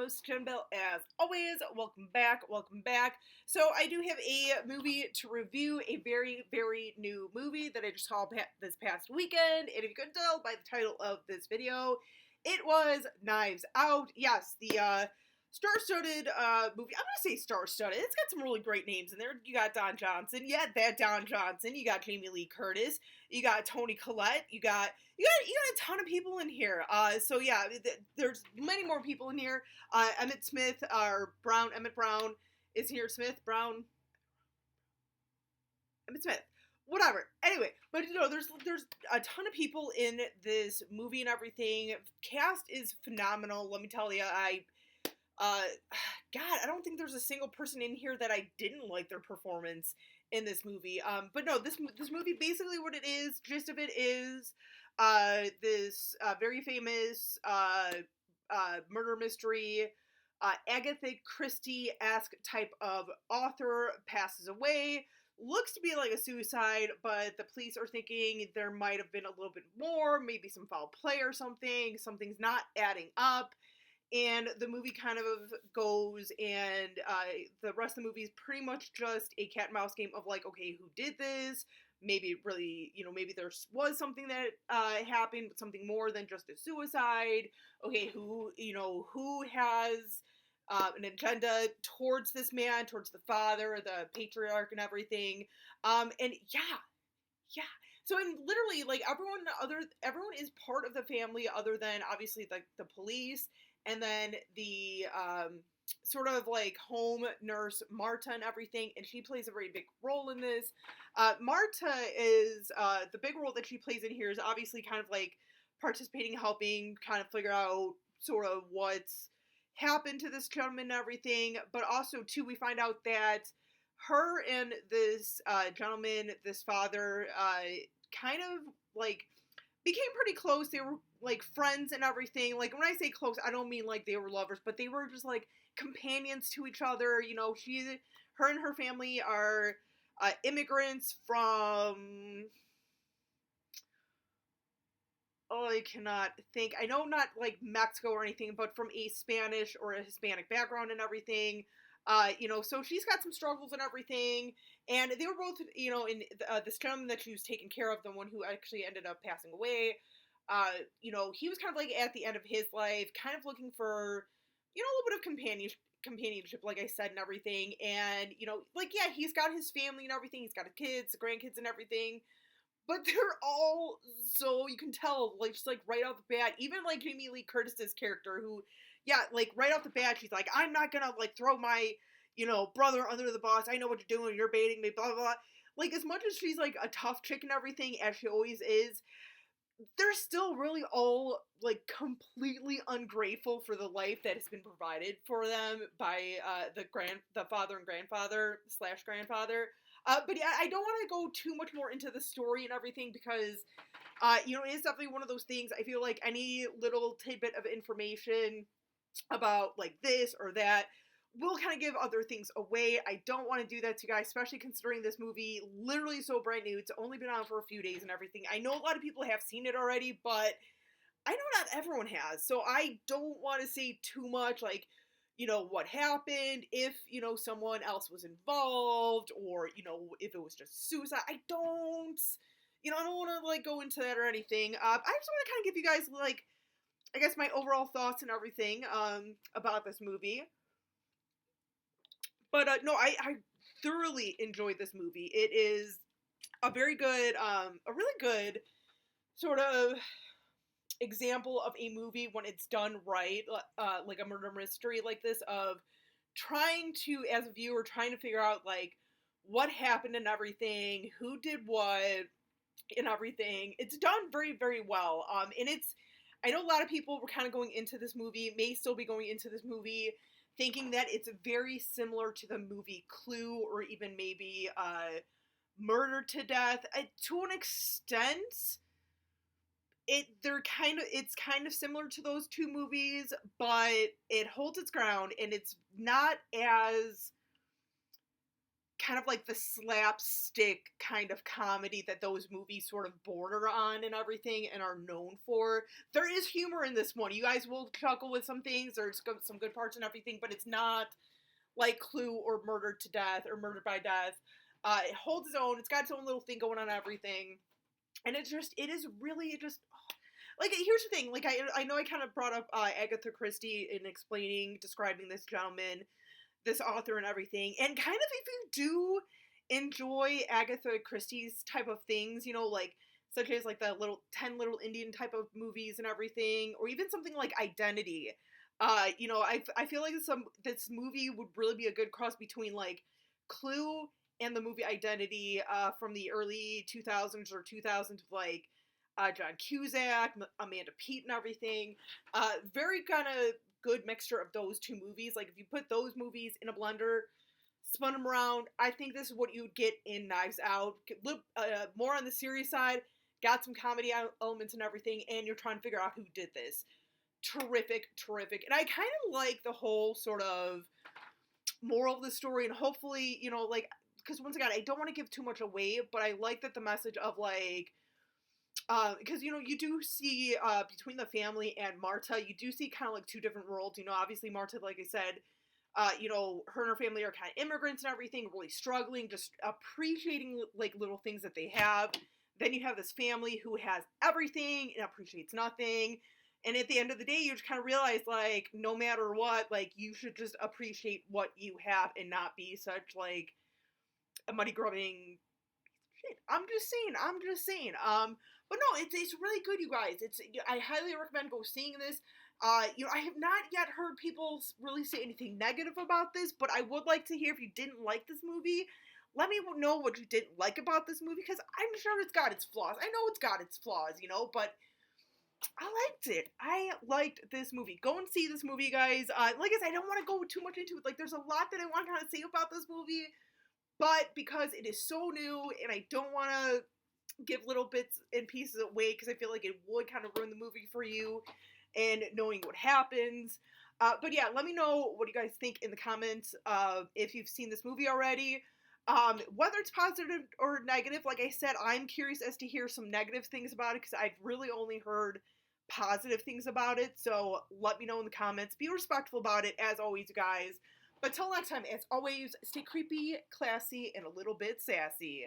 co-host Jen Bell, as always. Welcome back. So I do have a movie to review, a very, very new movie that I just saw this past weekend, and if you couldn't tell by the title of this video, it was Knives Out. Yes, the star-studded movie. I'm gonna say star-studded. It's got some really great names in there. You got Don Johnson. Yeah, that Don Johnson. You got Jamie Lee Curtis. You got Toni Collette. You got a ton of people in here. So yeah, there's many more people in here. Emmett Smith, Emmett Brown is here. Emmett Smith. Whatever. Anyway, but there's a ton of people in this movie and everything. Cast is phenomenal. Let me tell you, God, I don't think there's a single person in here that I didn't like their performance in this movie. But no, this movie, basically what it is, gist of it is, this very famous murder mystery, Agatha Christie-esque type of author passes away. Looks to be like a suicide, but the police are thinking there might have been a little bit more, maybe some foul play or something. Something's not adding up. And the movie kind of goes, and the rest of the movie is pretty much just a cat and mouse game of like, okay, who did this? Maybe really, maybe there was something that happened, but something more than just a suicide. Okay, who has an agenda towards this man, towards the father, the patriarch, and everything. And yeah. So, and literally, like, everyone is part of the family, other than obviously the police, and then the sort of like home nurse Marta and everything, and she plays a very big role in this. Marta is the big role that she plays in here is obviously kind of like participating, helping kind of figure out sort of what's happened to this gentleman and everything, but also too we find out that her and this gentleman, this father, kind of like became pretty close. They were like friends and everything. Like when I say close, I don't mean like they were lovers, but they were just like companions to each other. Her and her family are immigrants from. Oh, I cannot think. I know not like Mexico or anything, but from a Spanish or a Hispanic background and everything. So she's got some struggles and everything, and they were both, in this gentleman that she was taking care of, the one who actually ended up passing away, he was kind of like at the end of his life, kind of looking for, a little bit of companionship, like I said, and everything, and, yeah, he's got his family and everything, he's got his kids, grandkids and everything, but they're all, so you can tell, like, just, like, right off the bat, even, like, Jamie Lee Curtis's character, who, yeah, like, right off the bat, she's like, I'm not gonna, like, throw my, brother under the bus, I know what you're doing, you're baiting me, blah, blah, blah. Like, as much as she's, like, a tough chick and everything, as she always is, they're still really all, like, completely ungrateful for the life that has been provided for them by, the father and grandfather / grandfather. But yeah, I don't want to go too much more into the story and everything because, it is definitely one of those things. I feel like any little tidbit of information about like this or that will kind of give other things away. I don't want to do that to you guys, especially considering this movie literally so brand new. It's only been on for a few days and everything. I know a lot of people have seen it already, but I know not everyone has. So I don't want to say too much like, what happened, if, someone else was involved, or, if it was just suicide. I don't want to, like, go into that or anything. I just want to kind of give you guys, like, I guess my overall thoughts and everything, about this movie. But, no, I thoroughly enjoyed this movie. It is a very good, a really good sort of example of a movie when it's done right, like a murder mystery like this, of trying to, as a viewer, trying to figure out like what happened and everything, who did what and everything. It's done very, very well. And I know a lot of people were kind of going into this movie, may still be going into this movie, thinking that it's very similar to the movie Clue, or even maybe Murder to Death. To an extent, it's kind of similar to those two movies, but it holds its ground, and it's not as kind of like the slapstick kind of comedy that those movies sort of border on and everything and are known for. There is humor in this one. You guys will chuckle with some things. There's some good parts and everything, but it's not like Clue or Murdered to Death or Murdered by Death. It holds its own. It's got its own little thing going on and everything. And it is really just like, here's the thing, like, I know I kind of brought up Agatha Christie in describing this gentleman, this author and everything, and kind of if you do enjoy Agatha Christie's type of things, like, such as, like, the 10 Little Indian type of movies and everything, or even something like Identity, I feel like this movie would really be a good cross between, like, Clue and the movie Identity from the early 2000s or 2000s, like, John Cusack, Amanda Peet, and everything. Very kind of good mixture of those two movies. Like, if you put those movies in a blender, spun them around, I think this is what you would get in Knives Out. More on the serious side, got some comedy elements and everything, and you're trying to figure out who did this. Terrific, terrific. And I kind of like the whole sort of moral of the story, and hopefully, like, because once again, I don't want to give too much away, but I like that the message of, like, because you do see between the family and Marta, you do see kind of like two different worlds. Obviously Marta, like I said, her and her family are kind of immigrants and everything, really struggling, just appreciating like little things that they have. Then you have this family who has everything and appreciates nothing. And at the end of the day, you just kind of realize, like, no matter what, like, you should just appreciate what you have and not be such, like, a money grubbing shit. I'm just saying. But no, it's really good, you guys. I highly recommend go seeing this. I have not yet heard people really say anything negative about this, but I would like to hear if you didn't like this movie. Let me know what you didn't like about this movie, because I'm sure it's got its flaws. I know it's got its flaws, but I liked it. I liked this movie. Go and see this movie, guys. Like I said, I don't want to go too much into it. Like, there's a lot that I want to kind of say about this movie, but because it is so new and I don't want to give little bits and pieces away because I feel like it would kind of ruin the movie for you and knowing what happens. But yeah, let me know what you guys think in the comments if you've seen this movie already. Whether it's positive or negative, like I said, I'm curious as to hear some negative things about it because I've really only heard positive things about it. So let me know in the comments. Be respectful about it, as always, you guys. But till next time, as always, stay creepy, classy, and a little bit sassy.